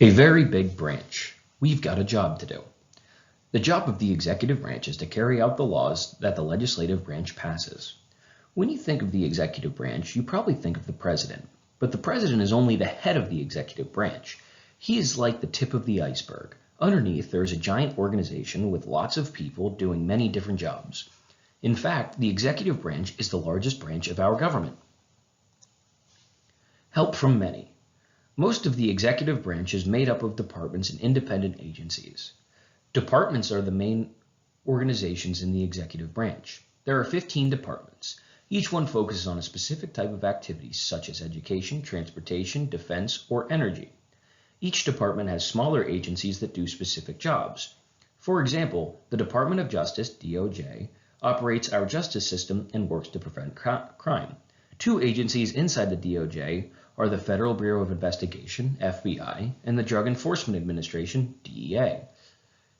A very big branch. We've got a job to do. The job of the executive branch is to carry out the laws that the legislative branch passes. When you think of the executive branch, you probably think of the president. But the president is only the head of the executive branch. He is like the tip of the iceberg. Underneath, there is a giant organization with lots of people doing many different jobs. In fact, the executive branch is the largest branch of our government. Help from many. Most of the executive branch is made up of departments and independent agencies. Departments are the main organizations in the executive branch. There are 15 departments. Each one focuses on a specific type of activities such as education, transportation, defense, or energy. Each department has smaller agencies that do specific jobs. For example, the Department of Justice, DOJ, operates our justice system and works to prevent crime. Two agencies inside the DOJ are the Federal Bureau of Investigation, FBI, and the Drug Enforcement Administration, DEA.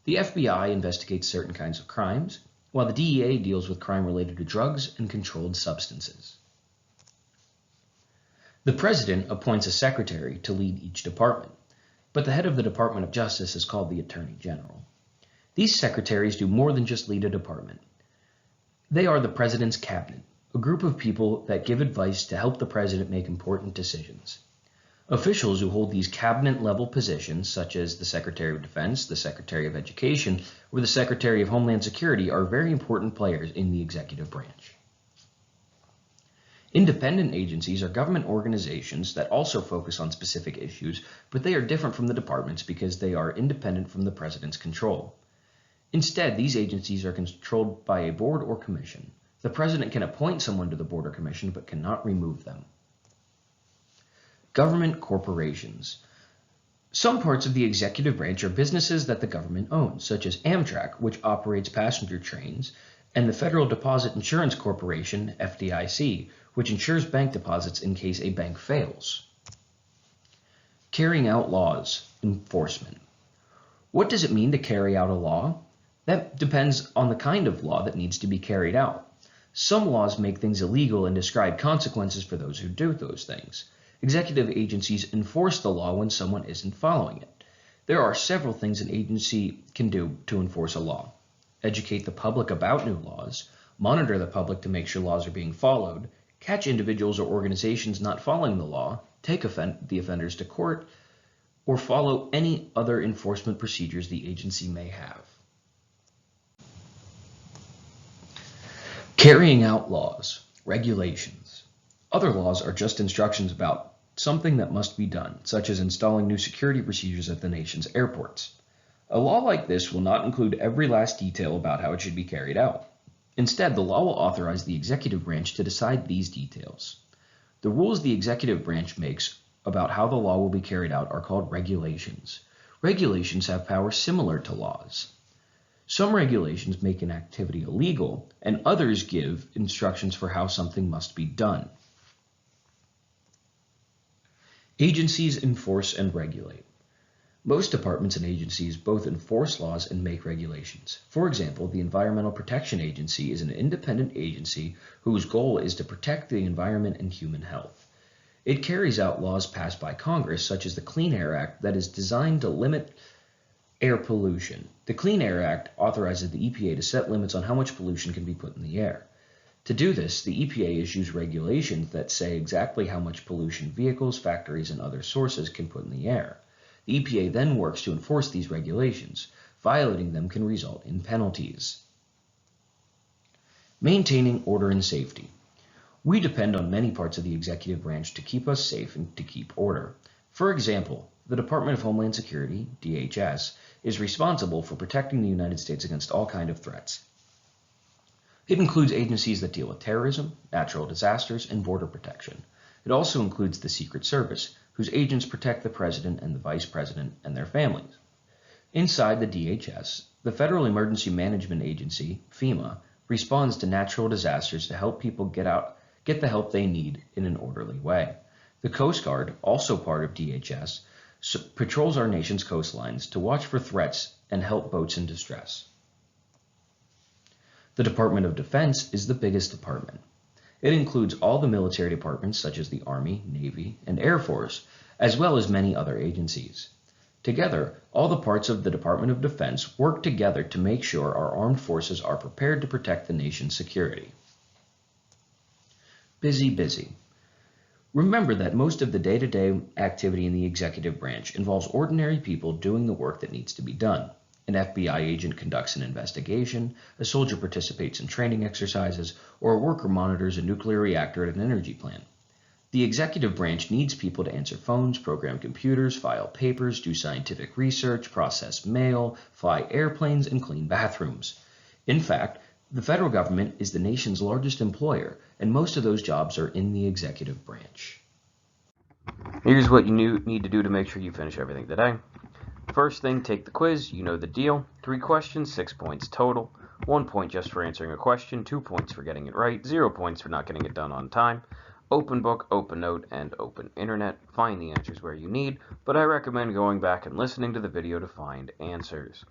The FBI investigates certain kinds of crimes, while the DEA deals with crime related to drugs and controlled substances. The President appoints a secretary to lead each department, but the head of the Department of Justice is called the Attorney General. These secretaries do more than just lead a department. They are the President's cabinet, a group of people that give advice to help the President make important decisions. Officials who hold these cabinet-level positions, such as the Secretary of Defense, the Secretary of Education, or the Secretary of Homeland Security, are very important players in the executive branch. Independent agencies are government organizations that also focus on specific issues, but they are different from the departments because they are independent from the President's control. Instead, these agencies are controlled by a board or commission. The President can appoint someone to the board or commission, but cannot remove them. Government corporations. Some parts of the executive branch are businesses that the government owns, such as Amtrak, which operates passenger trains, and the Federal Deposit Insurance Corporation, FDIC, which insures bank deposits in case a bank fails. Carrying out laws. Enforcement. What does it mean to carry out a law? That depends on the kind of law that needs to be carried out. Some laws make things illegal and describe consequences for those who do those things. Executive agencies enforce the law when someone isn't following it. There are several things an agency can do to enforce a law. Educate the public about new laws, monitor the public to make sure laws are being followed, catch individuals or organizations not following the law, take the offenders to court, or follow any other enforcement procedures the agency may have. Carrying out laws. Regulations. Other laws are just instructions about something that must be done, such as installing new security procedures at the nation's airports. A law like this will not include every last detail about how it should be carried out. Instead, the law will authorize the executive branch to decide these details. The rules the executive branch makes about how the law will be carried out are called regulations. Regulations have powers similar to laws. Some regulations make an activity illegal, and others give instructions for how something must be done. Agencies enforce and regulate. Most departments and agencies both enforce laws and make regulations. For example, the Environmental Protection Agency is an independent agency whose goal is to protect the environment and human health. It carries out laws passed by Congress, such as the Clean Air Act, that is designed to limit air pollution. The Clean Air Act authorizes the EPA to set limits on how much pollution can be put in the air. To do this, the EPA issues regulations that say exactly how much pollution vehicles, factories, and other sources can put in the air. The EPA then works to enforce these regulations. Violating them can result in penalties. Maintaining order and safety. We depend on many parts of the executive branch to keep us safe and to keep order. For example, the Department of Homeland Security, DHS, is responsible for protecting the United States against all kinds of threats. It includes agencies that deal with terrorism, natural disasters, and border protection. It also includes the Secret Service, whose agents protect the President and the Vice President and their families. Inside the DHS, the Federal Emergency Management Agency, FEMA, responds to natural disasters to help people get the help they need in an orderly way. The Coast Guard, also part of DHS, patrols our nation's coastlines to watch for threats and help boats in distress. The Department of Defense is the biggest department. It includes all the military departments such as the Army, Navy, and Air Force, as well as many other agencies. Together, all the parts of the Department of Defense work together to make sure our armed forces are prepared to protect the nation's security. Busy, busy. Remember that most of the day-to-day activity in the executive branch involves ordinary people doing the work that needs to be done. An FBI agent conducts an investigation, a soldier participates in training exercises, or a worker monitors a nuclear reactor at an energy plant. The executive branch needs people to answer phones, program computers, file papers, do scientific research, process mail, fly airplanes, and clean bathrooms. In fact, the federal government is the nation's largest employer, and most of those jobs are in the executive branch. Here's what you need to do to make sure you finish everything today. First thing, take the quiz. You know the deal. 3 questions, 6 points total. 1 point just for answering a question, 2 points for getting it right, 0 points for not getting it done on time. Open book, open note, and open internet. Find the answers where you need, but I recommend going back and listening to the video to find answers.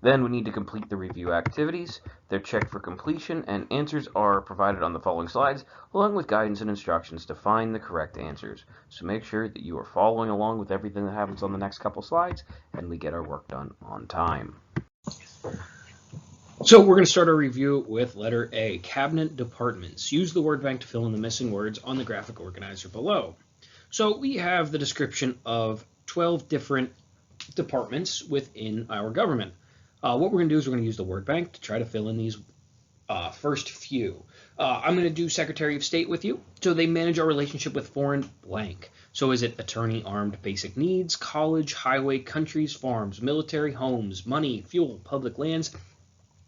Then we need to complete the review activities. They're checked for completion, and answers are provided on the following slides, along with guidance and instructions to find the correct answers. So make sure that you are following along with everything that happens on the next couple slides, and we get our work done on time. So we're going to start our review with letter A, Cabinet Departments. Use the word bank to fill in the missing words on the graphic organizer below. So we have the description of 12 different departments within our government. What we're going to do is we're going to use the word bank to try to fill in these first few. I'm going to do Secretary of State with you. So they manage our relationship with foreign blank. So is it attorney, armed, basic needs, college, highway, countries, farms, military, homes, money, fuel, public lands,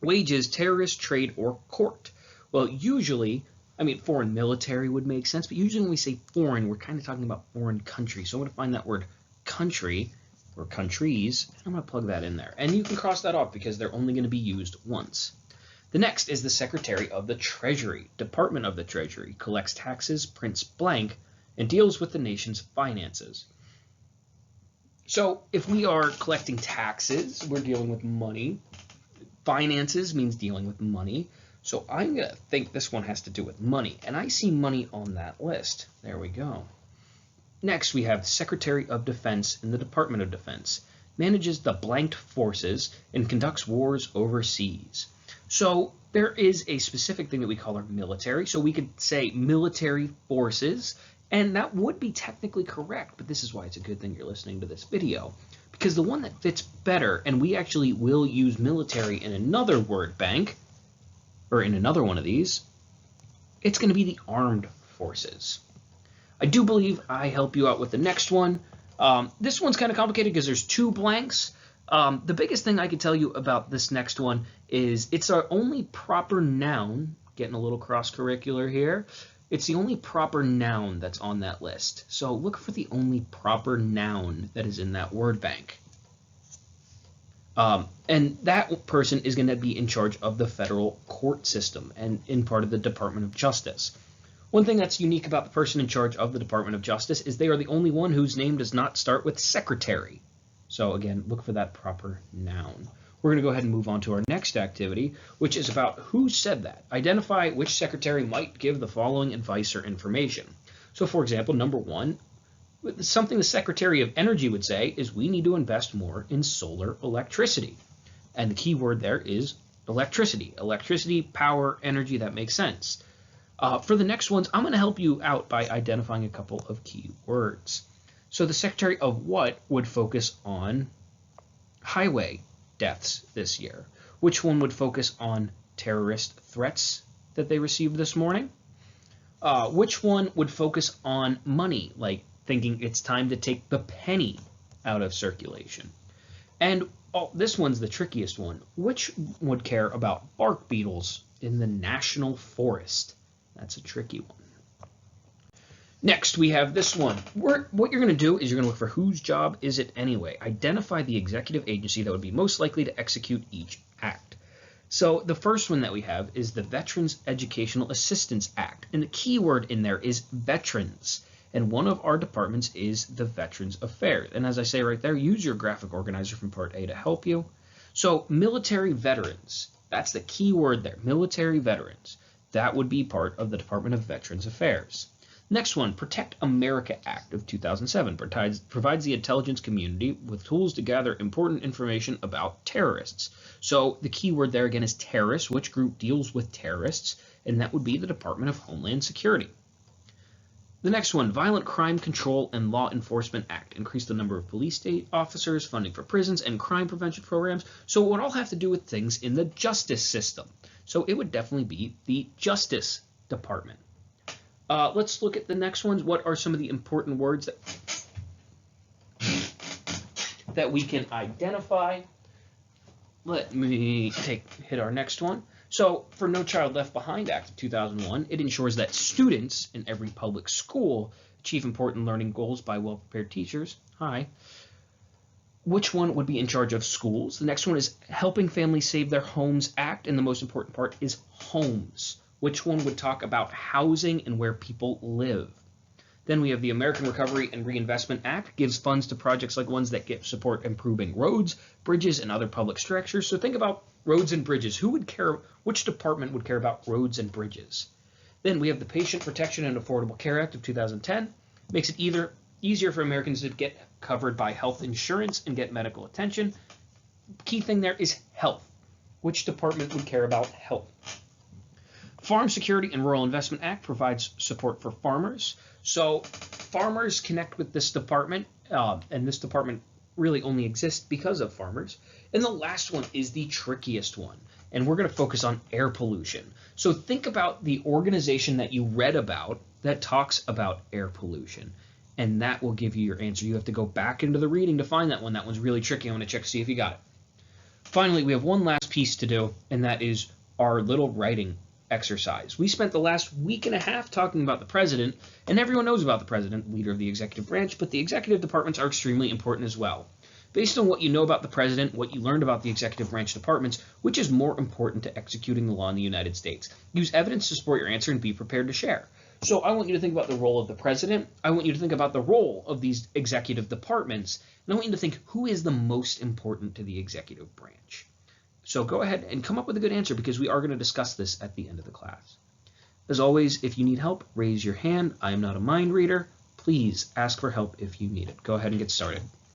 wages, terrorist, trade, or court? Well, usually, foreign military would make sense, but usually when we say foreign, we're kind of talking about foreign country. So I'm going to find that word country or countries, and I'm going to plug that in there. And you can cross that off because they're only going to be used once. The next is the Secretary of the Treasury. Department of the Treasury collects taxes, prints blank, and deals with the nation's finances. So if we are collecting taxes, we're dealing with money. Finances means dealing with money. So I'm going to think this one has to do with money. And I see money on that list. There we go. Next, we have the Secretary of Defense in the Department of Defense. Manages the blanked forces and conducts wars overseas. So there is a specific thing that we call our military. So we could say military forces, and that would be technically correct. But this is why it's a good thing you're listening to this video. Because the one that fits better, and we actually will use military in another word bank, or in another one of these, it's going to be the armed forces. I do believe I help you out with the next one. This one's kind of complicated because there's 2 blanks. The biggest thing I can tell you about this next one is it's our only proper noun, getting a little cross-curricular here. It's the only proper noun that's on that list. So look for the only proper noun that is in that word bank. And that person is going to be in charge of the federal court system and in part of the Department of Justice. One thing that's unique about the person in charge of the Department of Justice is they are the only one whose name does not start with secretary. So again, look for that proper noun. We're going to go ahead and move on to our next activity, which is about who said that. Identify which secretary might give the following advice or information. So for example, number 1, something the Secretary of Energy would say is we need to invest more in solar electricity. And the key word there is electricity. Electricity, power, energy, that makes sense. For the next ones, I'm going to help you out by identifying a couple of key words. So the Secretary of what would focus on highway deaths this year? Which one would focus on terrorist threats that they received this morning? Which one would focus on money, like thinking it's time to take the penny out of circulation? And this one's the trickiest one. Which would care about bark beetles in the national forest? That's a tricky one. Next, we have this one. What you're going to do is you're going to look for whose job is it anyway. Identify the executive agency that would be most likely to execute each act. So the first one that we have is the Veterans Educational Assistance Act. And the key word in there is veterans. And one of our departments is the Veterans Affairs. And as I say right there, use your graphic organizer from Part A to help you. So military veterans, that's the key word there, military veterans. That would be part of the Department of Veterans Affairs. Next one, Protect America Act of 2007 provides the intelligence community with tools to gather important information about terrorists. So the key word there again is terrorists. Which group deals with terrorists? And that would be the Department of Homeland Security. The next one, Violent Crime Control and Law Enforcement Act. Increase the number of police state officers, funding for prisons, and crime prevention programs. So it would all have to do with things in the justice system. So it would definitely be the Justice Department. Let's look at the next ones. What are some of the important words that we can identify? Let me hit our next one. So for No Child Left Behind Act of 2001, it ensures that students in every public school achieve important learning goals by well-prepared teachers. Hi. Which one would be in charge of schools? The next one is Helping Families Save Their Homes Act, and the most important part is homes. Which one would talk about housing and where people live? Then we have the American Recovery and Reinvestment Act, gives funds to projects like ones that give support improving roads, bridges, and other public structures. So think about roads and bridges. Who would care? Which department would care about roads and bridges? Then we have the Patient Protection and Affordable Care Act of 2010. Makes it easier for Americans to get covered by health insurance and get medical attention. Key thing there is health. Which department would care about health? Farm Security and Rural Investment Act provides support for farmers. So farmers connect with this department, and this department really only exists because of farmers. And the last one is the trickiest one, and we're going to focus on air pollution. So think about the organization that you read about that talks about air pollution, and that will give you your answer. You have to go back into the reading to find that one. That one's really tricky. I'm going to check to see if you got it. Finally, we have one last piece to do, and that is our little writing exercise. We spent the last week and a half talking about the president, and everyone knows about the president, leader of the executive branch, but the executive departments are extremely important as well. Based on what you know about the president, what you learned about the executive branch departments, which is more important to executing the law in the United States? Use evidence to support your answer and be prepared to share. So I want you to think about the role of the president. I want you to think about the role of these executive departments, and I want you to think who is the most important to the executive branch. So go ahead and come up with a good answer, because we are going to discuss this at the end of the class. As always, if you need help, raise your hand. I am not a mind reader. Please ask for help if you need it. Go ahead and get started.